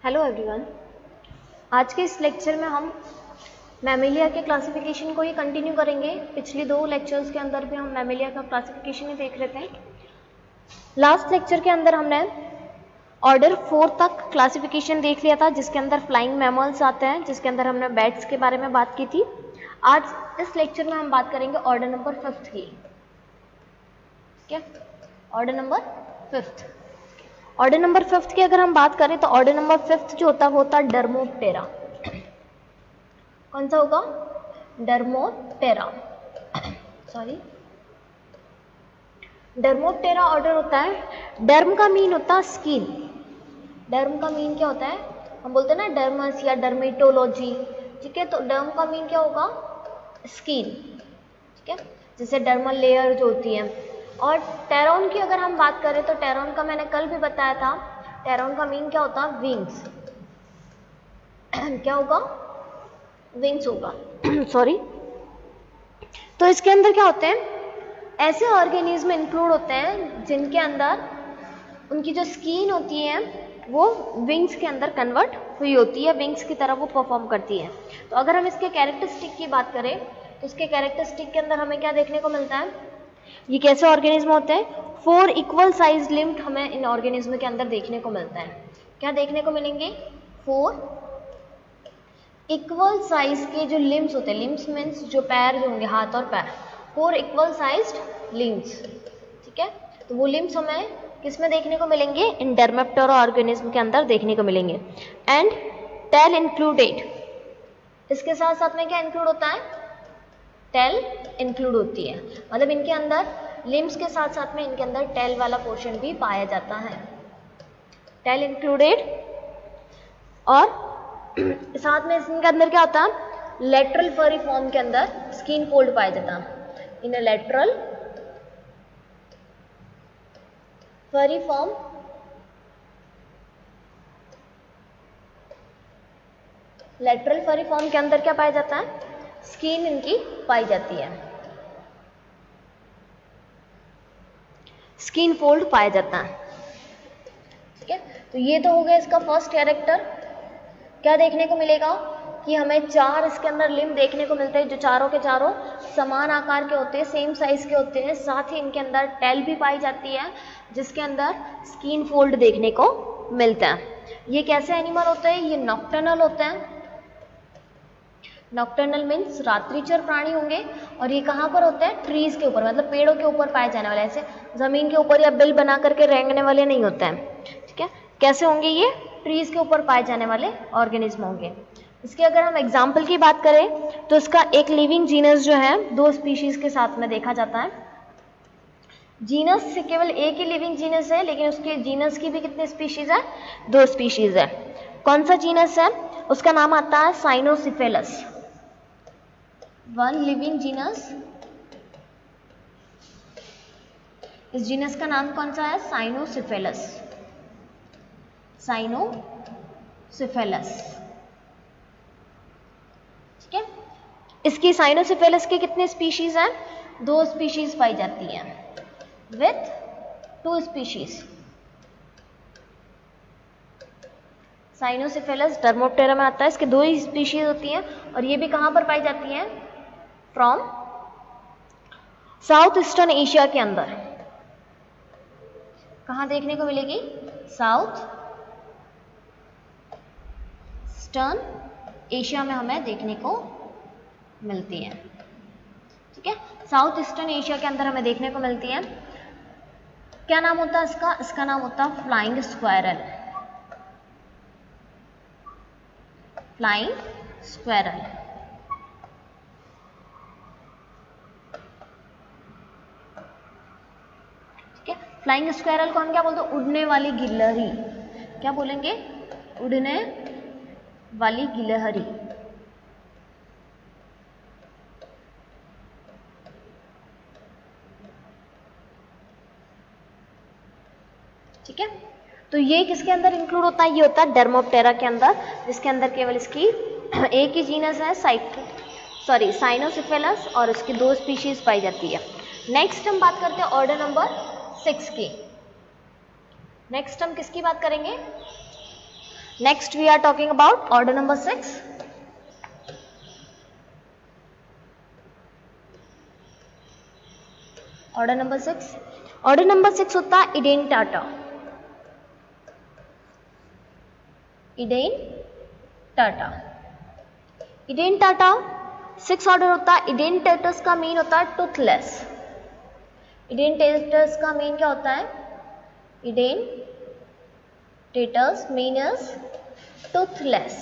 Hello everyone. आज के इस लेक्चर में हम मैमेलिया के क्लासिफिकेशन को ही कंटिन्यू करेंगे। पिछली दो लेक्चर्स के अंदर भी हम मैमेलिया का क्लासिफिकेशन ही देख रहे थे। लास्ट लेक्चर के अंदर हमने ऑर्डर 4 तक क्लासिफिकेशन देख लिया था, जिसके अंदर फ्लाइंग मैमल्स आते हैं, जिसके अंदर हमने बैट्स के बारे में बात की थी। आज इस लेक्चर में हम बात करेंगे ऑर्डर नंबर 5 की। क्या ऑर्डर नंबर 5? ऑर्डर नंबर 5 की अगर हम बात करें तो ऑर्डर नंबर 5 जो होता है वो होता है डर्मोप्टेरा। कौन सा होगा? डर्मोप्टेरा। सॉरी, डर्मोप्टेरा ऑर्डर होता है। डर्म का मीन होता है स्किन। डर्म का मीन क्या होता है? हम बोलते हैं ना डर्मस या डर्मेटोलॉजी, ठीक है। तो डर्म का मीन क्या होगा? स्किन, ठीक है। जैसे डर्मल लेयर जो होती है। और टेरॉन की अगर हम बात करें तो टेरॉन का मैंने कल भी बताया था। टेरॉन का मीन क्या होता है? विंग्स। क्या होगा? विंग्स होगा। सॉरी। तो इसके अंदर क्या होते हैं? ऐसे ऑर्गेनिज्म इंक्लूड होते हैं जिनके अंदर उनकी जो स्किन होती है वो विंग्स के अंदर कन्वर्ट हुई होती है, विंग्स की तरह वो परफॉर्म करती है। तो अगर हम इसके कैरेक्टरिस्टिक की बात करें तो इसके कैरेक्टरिस्टिक के अंदर हमें क्या देखने को मिलता है? ये कैसे ऑर्गेनिज्म होते हैं? 4 इक्वल साइज लिम्ब हमें इन ऑर्गेनिज्म के अंदर देखने को मिलता है। क्या देखने को मिलेंगे? 4 इक्वल साइज के जो लिम्ब्स होते हैं, लिम्ब्स मीन्स जो पैर जो होंगे, हाथ और पैर, 4 इक्वल साइज्ड लिम्ब्स, ठीक है। तो वो लिम्ब्स हमें किस में देखने को मिलेंगे? इन डर्मेप्टेरा ऑर्गेनिज्म के अंदर देखने को मिलेंगे। एंड टेल इंक्लूडेड, इसके साथ साथ में क्या इंक्लूड होता है? टेल इंक्लूड होती है। मतलब इनके अंदर लिम्ब्स के साथ साथ में इनके अंदर टेल वाला पोर्शन भी पाया जाता है। Tail included. और साथ में इनके अंदर क्या होता है? लेटरल फरी फॉर्म के अंदर स्किन फोल्ड पाया जाता है। इन लेटरल फरी फॉर्म, लेटरल फरी फॉर्म के अंदर क्या पाया जाता है? स्किन इनकी पाई जाती है, स्किन फोल्ड पाया जाता है, ठीक है। तो ये तो हो गया इसका फर्स्ट कैरेक्टर। क्या देखने को मिलेगा कि हमें 4 इसके अंदर लिम्ब देखने को मिलते हैं, जो चारों के चारों समान आकार के होते हैं, सेम साइज के होते हैं। साथ ही इनके अंदर टेल भी पाई जाती है, जिसके अंदर स्किन फोल्ड देखने को मिलता है। ये कैसे एनिमल होते हैं? ये नॉक्टर्नल होते हैं। नॉक्टर्नल मीन्स रात्रिचर प्राणी होंगे। और ये कहाँ पर होते हैं? ट्रीज के ऊपर, मतलब पेड़ों के ऊपर पाए जाने वाले, ऐसे जमीन के ऊपर या बिल बना करके रेंगने वाले नहीं होते हैं, ठीक है। कैसे होंगे ये? ट्रीज के ऊपर पाए जाने वाले ऑर्गेनिज्म होंगे। इसके अगर हम एग्जाम्पल की बात करें तो इसका एक लिविंग जीनस जो है 2 स्पीशीज के साथ में देखा जाता है। जीनस से केवल एक ही लिविंग जीनस है, लेकिन उसके जीनस की भी कितने स्पीशीज है? 2 स्पीशीज है। कौन सा जीनस है? उसका नाम आता है साइनोसिफेलस। 1 लिविंग जीनस। इस जीनस का नाम कौन सा है? साइनोसिफेलस। साइनोसिफेलस, ठीक है। इसकी साइनोसिफेलस के कितने स्पीशीज हैं? 2 स्पीशीज पाई जाती हैं, विथ 2 स्पीशीज। साइनोसिफेलस डर्मोप्टेरा में आता है, इसके 2 ही स्पीशीज होती हैं। और ये भी कहां पर पाई जाती हैं? फ्रॉम साउथ ईस्टर्न एशिया के अंदर। कहां देखने को मिलेगी? साउथ ईस्टर्न एशिया में हमें देखने को मिलती है, ठीक है। साउथ ईस्टर्न एशिया के अंदर हमें देखने को मिलती है। क्या नाम होता है इसका? इसका नाम होता है फ्लाइंग स्क्वायरल। फ्लाइंग स्क्वायरल, ठीक है। फ्लाइंग स्क्वायरल को हम क्या बोलते हैं? उड़ने वाली गिलहरी। क्या बोलेंगे? उड़ने वाली गिलहरी, ठीक है। तो ये किसके अंदर इंक्लूड होता है? ये होता है डर्मोप्टेरा के अंदर, जिसके अंदर केवल इसकी एक ही जीनस है, साइनोसिफेलस, और इसकी 2 स्पीशीज पाई जाती है। नेक्स्ट हम बात करते हैं ऑर्डर नंबर 6 की। नेक्स्ट हम किसकी बात करेंगे? Next we are talking about order number 6. Order number 6. Order number 6 होता है edentata. Edentata. Edentata 6 ऑर्डर होता है. Edentators का मीन होता है toothless. Edentators का मीन क्या होता है? Edentators mean is toothless.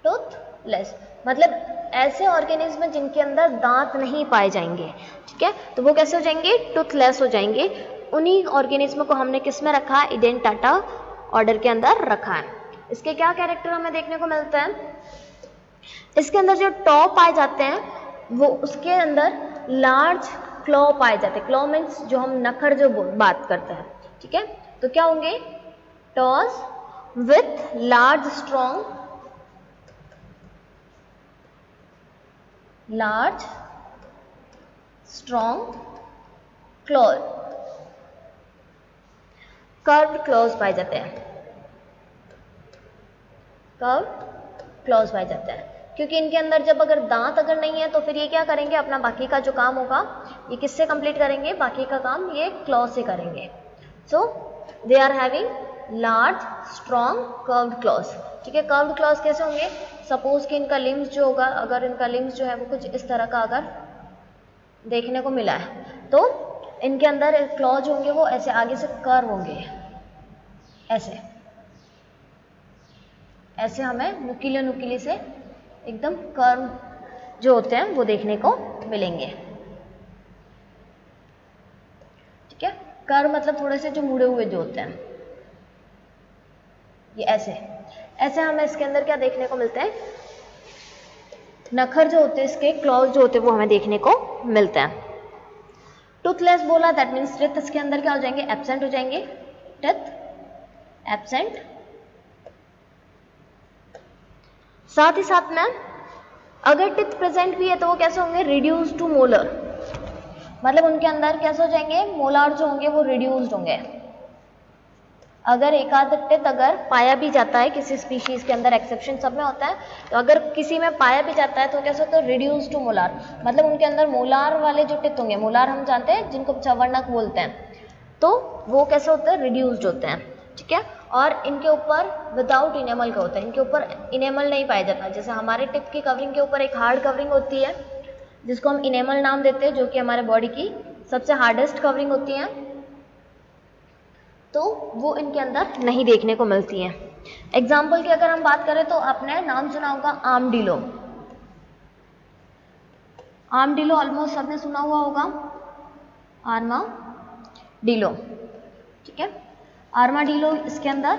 Toothless मतलब ऐसे ऑर्गेनिज्म जिनके अंदर दांत नहीं पाए जाएंगे. ठीक है, तो वो कैसे हो जाएंगे? टूथलेस हो जाएंगे. उन्हीं ऑर्गेनिज्म को हमने किस में रखा है? इडेंटाटा ऑर्डर के अंदर रखा है. इसके क्या कैरेक्टर हमें देखने को मिलते हैं? इसके अंदर जो टॉ पाए जाते हैं वो उसके अंदर लार्ज क्लॉ पाए जाते हैं. क्लॉ मीन्स जो हम नखर जो बात करते हैं. ठीक है, तो क्या होंगे? Toes with large strong claws, curved claws पाए जाते हैं. कर्व्ड क्लॉज पाए जाते हैं क्योंकि इनके अंदर जब अगर दांत अगर नहीं है तो फिर ये क्या करेंगे? अपना बाकी का जो काम होगा ये किससे कंप्लीट करेंगे? बाकी का काम ये क्लॉ से करेंगे. So they are having large strong curved claws. ठीक है, कर्व्ड क्लॉज कैसे होंगे? सपोज कि इनका लिम्स जो होगा, अगर इनका लिम्स जो है वो कुछ इस तरह का अगर देखने को मिला है तो इनके अंदर क्लॉज होंगे वो ऐसे आगे से कर्व होंगे. ऐसे हमें नुकीले से एकदम कर्व जो होते हैं वो देखने को मिलेंगे. ठीक है, कर्व मतलब थोड़े से जो मुड़े हुए जो होते हैं ये ऐसे हमें इसके अंदर क्या देखने को मिलते हैं? नखर जो होते हैं, इसके क्लॉज जो होते हैं वो हमें देखने को मिलते हैं. टूथलेस बोला दैट मीन्स टिथ इसके अंदर क्या हो जाएंगे? एब्सेंट हो जाएंगे. Teeth absent. साथ ही साथ में अगर टिथ प्रेजेंट भी है तो वो कैसे होंगे? Reduced to molar. मतलब उनके अंदर कैसे हो जाएंगे? मोलार जो होंगे वो रिड्यूस्ड होंगे. अगर एक आध टिथ अगर पाया भी जाता है किसी स्पीशीज के अंदर, एक्सेप्शन सब में होता है, तो अगर किसी में पाया भी जाता है तो कैसे होता है? Reduced to molar. मतलब उनके अंदर मोलार वाले जो टिथ होंगे, मोलार हम जानते हैं जिनको चवर्णक बोलते हैं, तो वो कैसे होते हैं? रिड्यूस्ड होते हैं. ठीक है, और इनके ऊपर विदाउट इनेमल का होता है. इनके ऊपर इनेमल नहीं पाया जाता. जैसे हमारे टिप की कवरिंग के ऊपर एक हार्ड कवरिंग होती है जिसको हम इनेमल नाम देते हैं, जो कि हमारे बॉडी की सबसे हार्डेस्ट कवरिंग होती है, तो वो इनके अंदर नहीं देखने को मिलती है. एग्जाम्पल की अगर हम बात करें तो आपने नाम सुना होगा आर्मडिलो. आर्मडिलो ऑलमोस्ट सबने सुना हुआ होगा. आर्माडिलो. ठीक है, आर्माडिलो इसके अंदर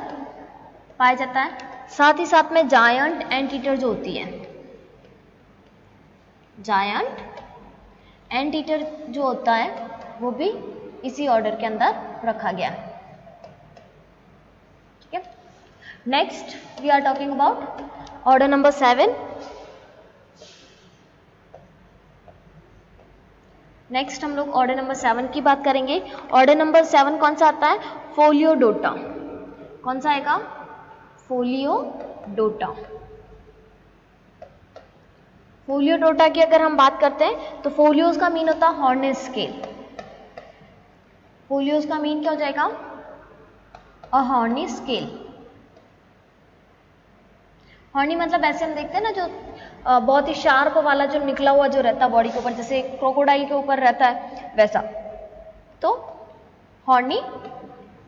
पाया जाता है. साथ ही साथ में जायंट एंटीटर जो होती है, जायंट एंटीटर जो होता है वो भी इसी ऑर्डर के अंदर रखा गया है. ठीक है, next we are talking about order number 7. नेक्स्ट हम लोग ऑर्डर नंबर 7 की बात करेंगे. ऑर्डर नंबर 7 कौन सा आता है? फोलियोडोटा. कौन सा आएगा? फोलियोडोटा. फोलियोडोटा की अगर हम बात करते हैं तो फोलियोज का मीन होता है हॉर्नी स्केल. फोलियोज का मीन क्या हो जाएगा? अ हॉर्नी स्केल. हॉर्नी मतलब ऐसे हम देखते हैं ना जो बहुत ही शार्प वाला जो निकला हुआ जो रहता है बॉडी के ऊपर, जैसे क्रोकोडाइल के ऊपर रहता है वैसा, तो हॉर्नी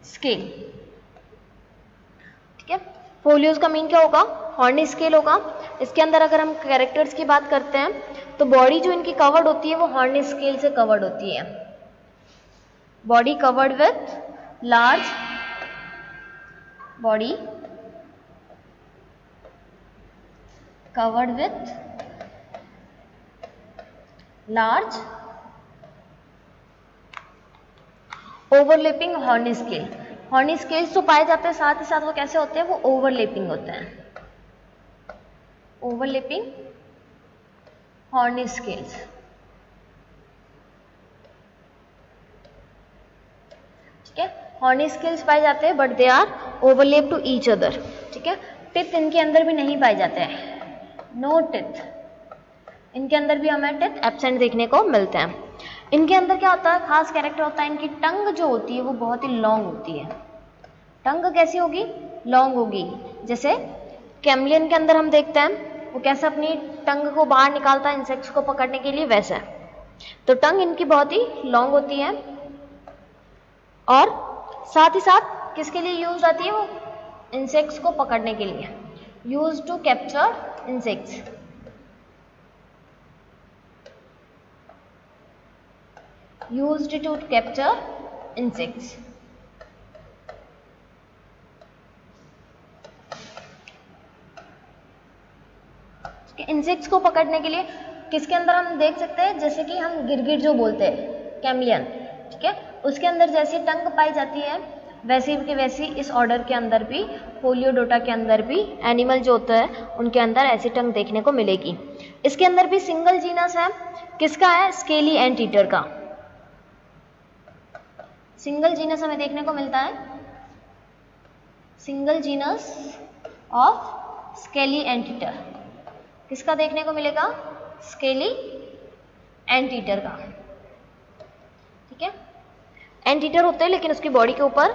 स्केल. ठीक है, फोलियोज का मीन क्या होगा? हॉर्नी स्केल होगा. इसके अंदर अगर हम कैरेक्टर्स की बात करते हैं तो बॉडी जो इनकी कवर्ड होती है वो हॉर्नी स्केल से कवर्ड होती है. Body covered with large body covered with large overlapping horny scale. horny scales तो पाए जाते हैं, साथ ही साथ वो कैसे होते हैं? वो overlapping होते हैं. overlapping horny scales. ठीक है, हॉर्नी स्केल्स पाए जाते हैं but they are overlap to each other, ठीक है। टिथ इनके अंदर भी नहीं पाए जाते हैं, नो टिथ, इनके अंदर भी हमें टिथ एब्सेंट देखने को मिलते हैं। इनके अंदर क्या होता है, खास कैरेक्टर होता है, इनकी टंग जो होती है वो बहुत ही लॉन्ग होती है। टंग कैसी होगी, लॉन्ग होगी। जैसे कैमलियन के अंदर हम देखते हैं वो कैसे अपनी टंग को बाहर निकालता है इंसेक्ट्स को पकड़ने के लिए, वैसे तो टंग इनकी बहुत ही लॉन्ग होती है। और साथ ही साथ किसके लिए यूज आती है, वो इंसेक्ट्स को पकड़ने के लिए, use to capture insects. Used to capture insects. Insects को पकड़ने के लिए किसके अंदर हम देख सकते हैं, जैसे कि हम गिरगिट जो बोलते हैं कैमलियन, ठीक है, उसके अंदर जैसी टंग पाई जाती है वैसी की वैसी इस ऑर्डर के अंदर भी, फोलियोडोटा के अंदर भी एनिमल जो होता है उनके अंदर ऐसी टंग देखने को मिलेगी। इसके अंदर भी सिंगल जीनस है, किसका है, स्केली एंट ईटर का। सिंगल जीनस हमें देखने को मिलता है, single genus of scaly ant eater, किसका देखने को मिलेगा, स्केली एंट ईटर का, ठीक है। एंट ईटर होते हैं लेकिन उसकी बॉडी के ऊपर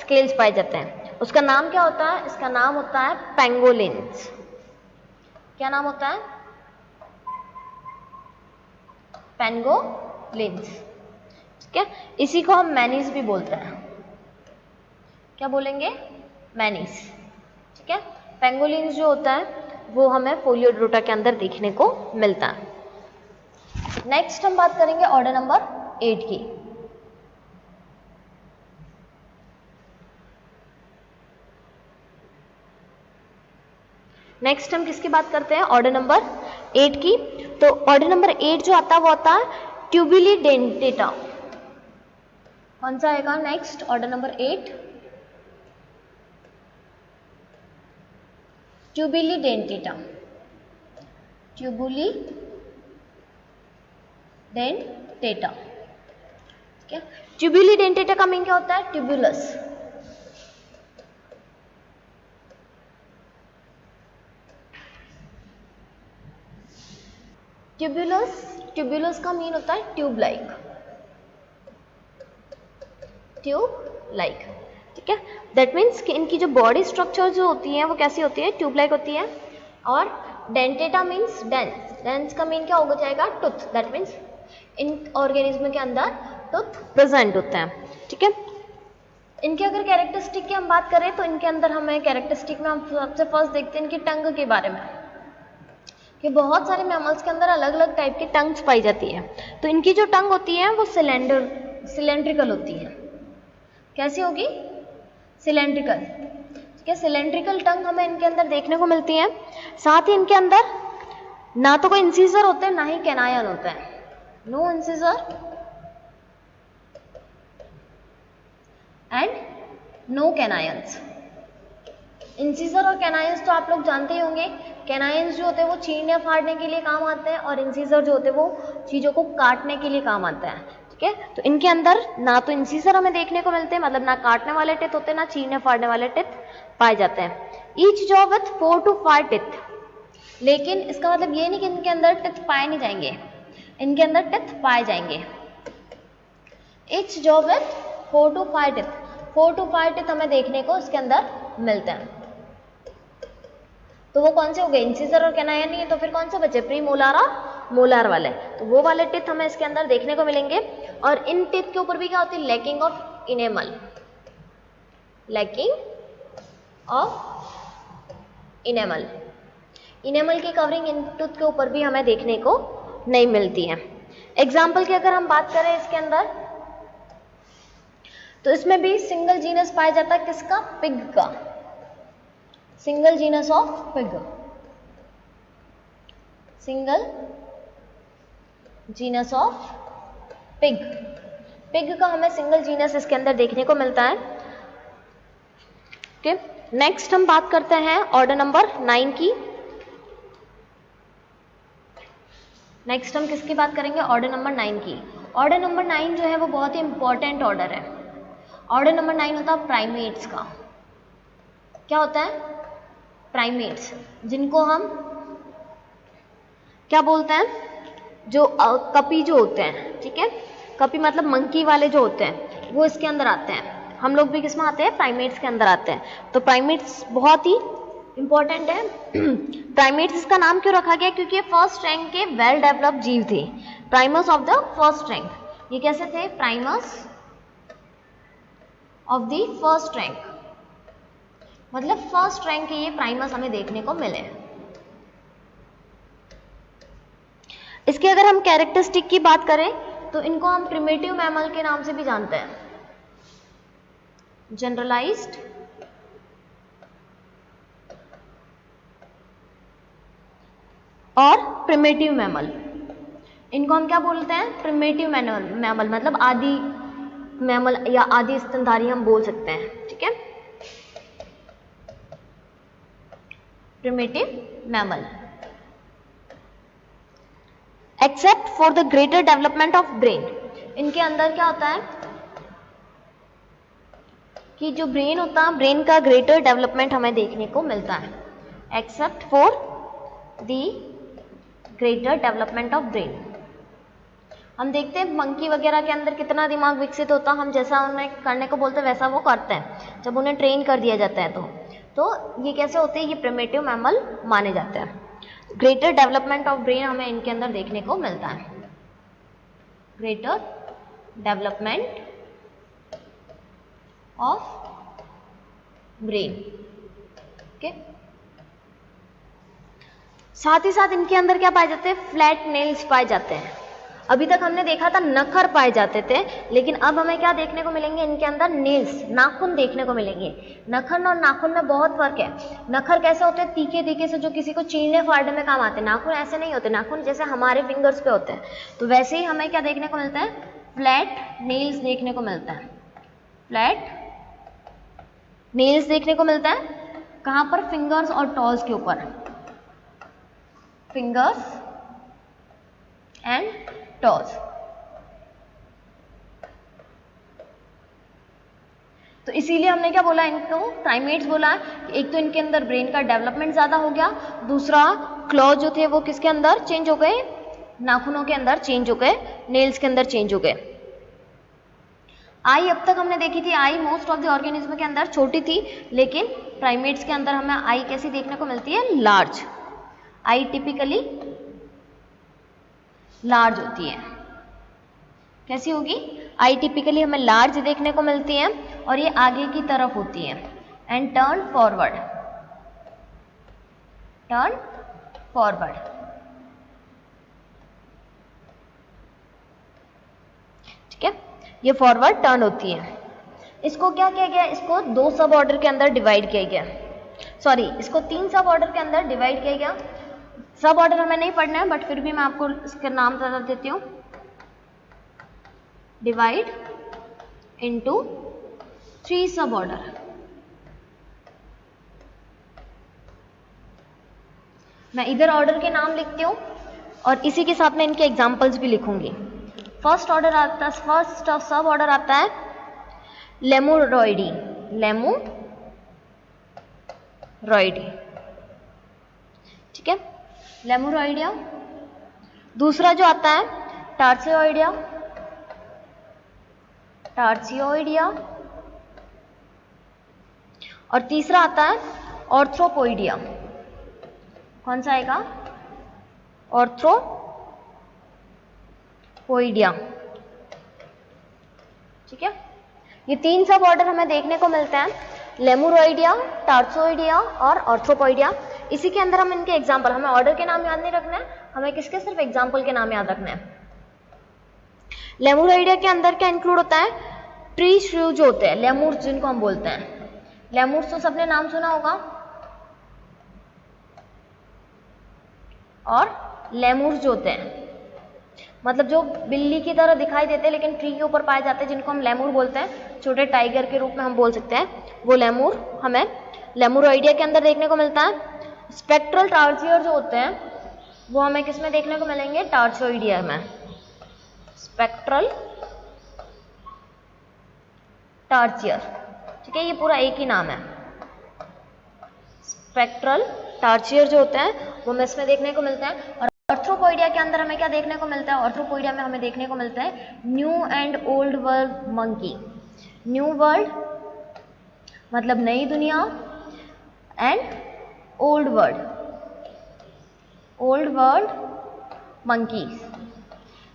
स्केल्स पाए जाते हैं। उसका नाम क्या होता है, इसका नाम होता है पेंगोलिन्स। क्या नाम होता है, पेंगोलिन्स, ठीक है। इसी को हम मैनीस भी बोलते हैं, क्या बोलेंगे, मैनीस, ठीक है। पेंगोलिन्स जो होता है वो हमें फोलियोडोटा के अंदर देखने को मिलता है। नेक्स्ट हम बात करेंगे ऑर्डर नंबर 8 की। नेक्स्ट हम किसकी बात करते हैं, ऑर्डर नंबर 8 की। तो ऑर्डर नंबर 8 जो आता है वो आता है ट्यूबिलिडेंटेटा। कौन सा आएगा नेक्स्ट, ऑर्डर नंबर 8 ट्यूबिलिडेंटेटा, ट्यूबिलिडेंटेटा, ठीक है। ट्यूबिलिडेंटेटा का मीन क्या होता है, ट्यूबुलस, ट्यूबुलस, ट्यूबुलस का मीन होता है ट्यूब लाइक, ट्यूब लाइक, ठीक है। दैट मीन्स कि इनकी जो बॉडी स्ट्रक्चर जो होती है वो कैसी होती है, ट्यूब लाइक होती है। और डेंटेटा मीन्स डेंस, डेंस का मीन क्या हो जाएगा, tooth, that means in organism के अंदर टूथ प्रेजेंट होता है, ठीक है। इनके अगर कैरेक्टरिस्टिक की हम बात करें तो इनके अंदर हमें कैरेक्टरिस्टिक में हम सबसे फर्स्ट देखते हैं इनकी टंग के बारे में, कि बहुत सारे मैमल्स के अंदर अलग अलग टाइप की टंग्स पाई जाती है। तो इनकी जो टंग होती है वो सिलेंड्रिकल होती है। कैसी होगी, सिलेंड्रिकल, ठीक है। सिलेंड्रिकल टंग हमें इनके अंदर देखने को मिलती है। साथ ही इनके अंदर ना तो कोई इंसीजर होते हैं ना ही कैनायन होता है, no incisor and no canines. Incisor और कैनायंस तो आप लोग जानते ही होंगे, कैनायंस जो होते हैं वो चीरने फाड़ने के लिए काम आते हैं और इंसीजर जो होते हैं वो चीज़ों को काटने के लिए काम आता है, ठीक है। तो इनके अंदर ना तो इंसीजर हमें देखने को मिलते हैं, मतलब ना काटने वाले टिथ होते हैं ना चीरने फाड़ने वाले टिथ पाए जाते हैं। Each jaw with 4 to 5 teeth, लेकिन इसका मतलब ये नहीं कि इनके अंदर टिथ पाए नहीं जाएंगे, इनके अंदर टिथ पाए जाएंगे। Each jaw with 4 to 5 teeth, 4 to 5 teeth हमें देखने को इसके अंदर मिलते हैं। तो वो कौन से हो गए, इंसीजर और कैनायन नहीं है, तो फिर कौन से बचे, प्री मोलार और मोलार वाले, तो वो वाले टिथ हमें इसके अंदर देखने को मिलेंगे। और इन टिथ के ऊपर भी क्या होती है, lacking of enamel, lacking of enamel, enamel की कवरिंग इन टिथ के ऊपर भी हमें देखने को नहीं मिलती है। एग्जाम्पल की अगर हम बात करें इसके अंदर, तो इसमें भी सिंगल जीनस पाया जाता है, किसका, पिग का, single genus of pig, single genus of pig, pig का हमें सिंगल जीनस इसके अंदर देखने को मिलता है। ओके, नेक्स्ट हम बात करते हैं ऑर्डर नंबर 9 की। नेक्स्ट हम किसकी बात करेंगे, ऑर्डर नंबर 9 की। ऑर्डर नंबर 9 जो है वो बहुत ही इंपॉर्टेंट ऑर्डर है। ऑर्डर नंबर 9 होता है प्राइमेट्स का। क्या होता है? प्राइमेट्स, जिनको हम क्या बोलते हैं? जो कपी जो होते हैं, ठीक है, कपी मतलब मंकी वाले जो होते हैं वो इसके अंदर आते हैं। हम लोग भी किसमें आते हैं? प्राइमेट्स के अंदर आते हैं। तो प्राइमेट्स बहुत ही इंपॉर्टेंट है। प्राइमेट्स इसका नाम क्यों रखा गया? क्योंकि ये फर्स्ट रैंक के वेल डेवलप्ड जीव थे, primers of the first rank. ये कैसे थे? Primers of the first rank, मतलब फर्स्ट रैंक के ये प्राइमर्स हमें देखने को मिले। इसके अगर हम कैरेक्टरिस्टिक की बात करें तो इनको हम प्रिमिटिव मैमल के नाम से भी जानते हैं, जनरलाइज्ड और प्रिमिटिव मैमल। इनको हम क्या बोलते हैं? प्रिमिटिव मैमल, मतलब आदि मैमल या आदि स्तनधारी हम बोल सकते हैं, ठीक है, primitive mammal. Except for the greater development of brain, इनके अंदर क्या होता है कि जो ब्रेन होता है, ब्रेन का ग्रेटर डेवलपमेंट हमें देखने को मिलता है। Except for the greater development of brain. हम देखते हैं मंकी वगैरह के अंदर कितना दिमाग विकसित होता है, हम जैसा उन्हें करने को बोलते हैं वैसा वो करते हैं जब उन्हें ट्रेन कर दिया जाता है। तो ये कैसे होते हैं? ये प्रिमिटिव मैमल माने जाते हैं। ग्रेटर डेवलपमेंट ऑफ ब्रेन हमें इनके अंदर देखने को मिलता है, greater development of brain, okay. साथ ही साथ इनके अंदर क्या पाए जाते हैं? फ्लैट नेल्स पाए जाते हैं। अभी तक हमने देखा था नखर पाए जाते थे, लेकिन अब हमें क्या देखने को मिलेंगे? इनके अंदर नेल्स, नाखून देखने को मिलेंगे। नखर और नाखून में बहुत फर्क है। नखर कैसे होते हैं? तीखे तीखे से जो किसी को चीरने फाड़ने में काम आते हैं। नाखून ऐसे नहीं होते, नाखून जैसे हमारे फिंगर्स पे होते हैं। तो वैसे ही हमें क्या देखने को मिलता है? फ्लैट नेल्स देखने को मिलता है। फ्लैट नेल्स देखने को मिलता है कहाँ पर? फिंगर्स और टॉज के ऊपर, फिंगर्स एंड टॉज। तो इसीलिए हमने क्या बोला? इनको प्राइमेट्स बोला कि एक तो इनके अंदर ब्रेन का डेवलपमेंट ज्यादा हो गया, दूसरा क्लॉ जो थे वो किसके अंदर चेंज हो गए? नाखूनों के अंदर चेंज हो गए, नेल्स के अंदर चेंज हो गए। आई अब तक हमने देखी थी, I most of the organism के अंदर छोटी थी, लेकिन प्राइमेट्स के अंदर हमें आई कैसी देखने को मिलती है? लार्ज। आई टिपिकली लार्ज होती है। कैसी होगी? आई टिपिकली हमें लार्ज देखने को मिलती है और ये आगे की तरफ होती है। And turn forward, turn forward, ठीक है, ये फॉरवर्ड टर्न होती है। इसको क्या किया गया? इसको दो सब ऑर्डर के अंदर डिवाइड किया गया, सॉरी इसको तीन सब ऑर्डर के अंदर डिवाइड किया गया। सब ऑर्डर हमें नहीं पढ़ना है, बट फिर भी मैं आपको इसका नाम बता देती हूँ। डिवाइड इनटू 3 सब ऑर्डर। मैं इधर ऑर्डर के नाम लिखती हूँ और इसी के साथ में इनके एग्जाम्पल्स भी लिखूंगी। फर्स्ट ऑर्डर आता है, फर्स्ट सब ऑर्डर आता है लेमुरॉइडी, लेमुरॉइडी, ठीक है, लेमुरॉइडिया। दूसरा जो आता है टार्सियोइडिया, टार्सियोइडिया, और तीसरा आता है ऑर्थ्रोपोइडिया। कौन सा आएगा? ऑर्थ्रोपोइडिया, ठीक है। ये तीन सब ऑर्डर हमें देखने को मिलते हैं, लेमुरॉइडिया, टार्सोइडिया और ऑर्थ्रोपोइडिया। इसी के अंदर हम इनके एग्जाम्पल, हमें ऑर्डर के नाम याद नहीं रखना है, हमें किसके सिर्फ एग्जाम्पल के नाम याद रखना है। लेमुरॉइडिया के अंदर क्या इंक्लूड होता है? ट्री श्रू जो होते हैं, लेमुर्स जिनको हम बोलते हैं। लेमुर्स तो सबने नाम सुना होगा, और लेमुर्स जो होते हैं मतलब जो बिल्ली की तरह दिखाई देते हैं लेकिन ट्री के ऊपर पाए जाते हैं, जिनको हम लेमुर बोलते हैं, छोटे टाइगर के रूप में हम बोल सकते हैं, वो लेमुर हमें लेमुरॉइडिया के अंदर देखने को मिलता है। स्पेक्ट्रल टार्सियर जो होते हैं वो हमें किस में देखने को मिलेंगे? टार्सोइडिया में। स्पेक्ट्रल टार्चियर, ठीक है, ये पूरा एक ही नाम है। स्पेक्ट्रल टार्चियर जो होता है वो हमें इसमें देखने को मिलता है। और आर्थ्रोपोइडिया के अंदर हमें क्या देखने को मिलता है? आर्थ्रोपोइडिया में हमें देखने को मिलता है new and old world monkey. New world मतलब नई दुनिया, एंड ओल्ड वर्ल्ड मंकीज।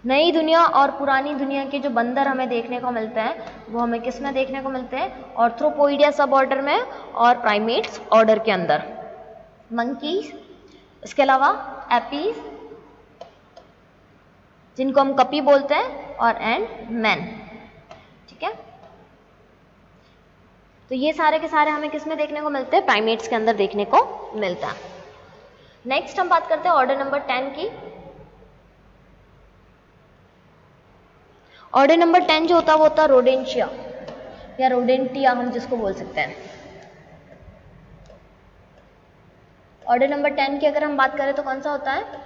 नई दुनिया और पुरानी दुनिया के जो बंदर हमें देखने को मिलते हैं वो हमें किस में देखने को मिलते हैं? आर्थ्रोपोइडिया सब ऑर्डर में और प्राइमेट्स ऑर्डर के अंदर। मंकीज, इसके अलावा एपीज जिनको हम कपी बोलते हैं, और एंड मैन, ठीक है। तो ये सारे के सारे हमें किस में देखने को मिलते हैं? प्राइमेट्स के अंदर देखने को मिलता है। नेक्स्ट हम बात करते हैं ऑर्डर नंबर 10 की। ऑर्डर नंबर 10 जो होता है वो होता है रोडेंशिया या रोडेंटिया, हम जिसको बोल सकते हैं। ऑर्डर नंबर 10 की अगर हम बात करें तो कौन सा होता है?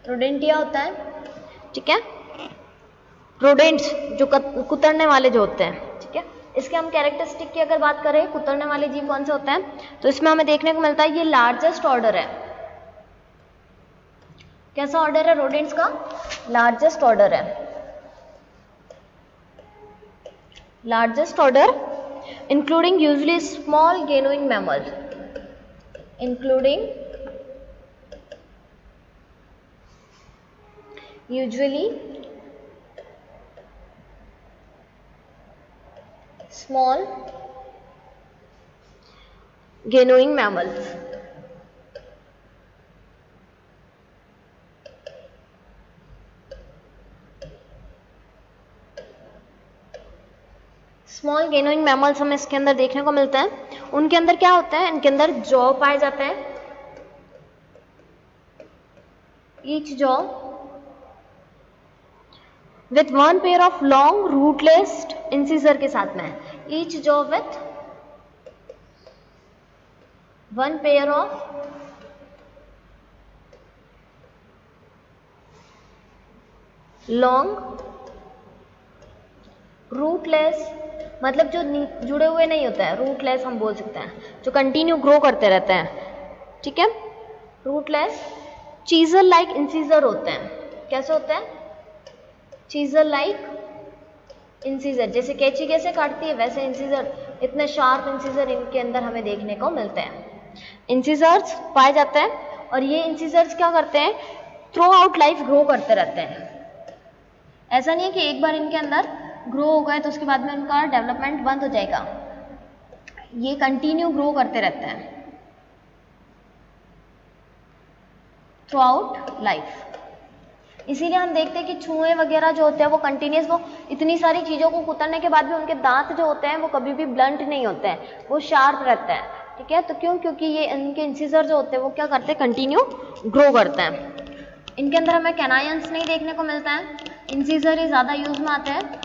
रोडेंटिया होता है, ठीक है। रोडेंट्स जो कुतरने वाले जो होते हैं, ठीक है। इसके हम कैरेक्टरिस्टिक की अगर बात करें, कुतरने वाले जीव कौन से होते हैं, तो इसमें हमें देखने को मिलता है ये लार्जेस्ट ऑर्डर है। कैसा ऑर्डर है रोडेंट्स का? लार्जेस्ट ऑर्डर है। Largest order including usually small gnawing mammals, including usually small gnawing mammals. Small gnawing mammals हमें इसके अंदर देखने को मिलते हैं। उनके अंदर क्या होता है? इनके अंदर जॉ पाए जाते हैं, each jaw with one pair of long rootless incisor के साथ में है। Each jaw with one pair of long rootless, मतलब जो जुड़े हुए नहीं होता है, रूटलेस हम बोल सकते हैं, जो कंटिन्यू ग्रो करते रहते हैं, ठीक है। रूटलेस चीजर लाइक इंसिजर होते हैं। कैसे होते हैं? चीजर लाइक इंसिजर, जैसे कैंची कैसे काटती है वैसे इंसिजर, इतने शार्प इंसिजर इनके अंदर हमें देखने को मिलते हैं। इंसिजर्स पाए जाते हैं और ये इंसिजर्स क्या करते हैं? थ्रू आउट लाइफ ग्रो करते रहते हैं। ऐसा नहीं है कि एक बार इनके अंदर ग्रो हो गए तो उसके बाद में उनका डेवलपमेंट बंद हो जाएगा, ये कंटिन्यू ग्रो करते रहते हैं थ्रू आउट लाइफ। इसीलिए हम देखते हैं कि चूहे वगैरह जो होते हैं वो कंटिन्यूस, वो इतनी सारी चीज़ों को कुतरने के बाद भी उनके दांत जो होते हैं वो कभी भी ब्लंट नहीं होते हैं, वो शार्प रहते हैं, ठीक है। तो क्यों? क्योंकि ये इनके इंसिजर जो होते हैं वो क्या करते हैं? कंटिन्यू ग्रो करते हैं। इनके अंदर हमें कैनायंस नहीं देखने को मिलता है, इंसिजर ही ज़्यादा यूज में आते हैं।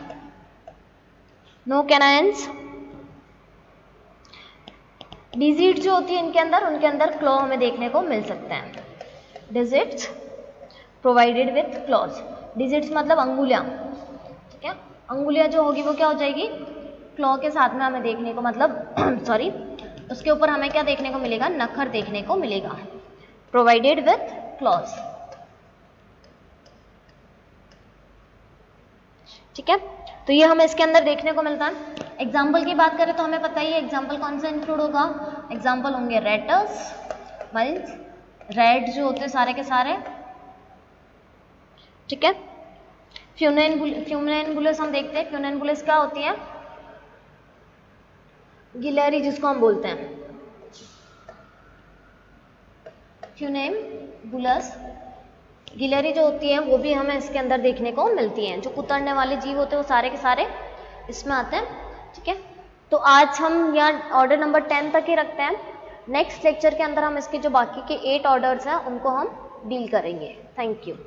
नो कैनायंस। डिजिट जो होती है इनके अंदर, उनके अंदर क्लॉ हमें देखने को मिल सकते हैं। Digits provided with clause. Digits मतलब अंगुलियां, ठीक है। अंगुलियां जो होगी वो क्या हो जाएगी? क्लॉ के साथ में हमें देखने को, मतलब सॉरी, उसके ऊपर हमें क्या देखने को मिलेगा? नखर देखने को मिलेगा। प्रोवाइडेड विथ क्लॉज, ठीक है। तो ये हमें इसके अंदर देखने को मिलता है। एग्जाम्पल की बात करें तो हमें पता ही है एग्जाम्पल कौन सा इंक्लूड होगा। एग्जाम्पल होंगे रेटर्स, मल्स, रेड जो होते हैं सारे के सारे, ठीक है। फ्यूनेनबुलस हम देखते हैं। फ्यूनेनबुलस क्या होती है? गिलहरी जिसको हम बोलते हैं। फ्यूनेनबुलस गिलहरी जो होती है वो भी हमें इसके अंदर देखने को मिलती हैं। जो कुतरने वाले जीव होते हैं वो सारे के सारे इसमें आते हैं, ठीक है। तो आज हम यहाँ ऑर्डर नंबर 10 तक ही रखते हैं। नेक्स्ट लेक्चर के अंदर हम इसके जो बाकी के 8 ऑर्डर्स हैं उनको हम डील करेंगे। Thank you.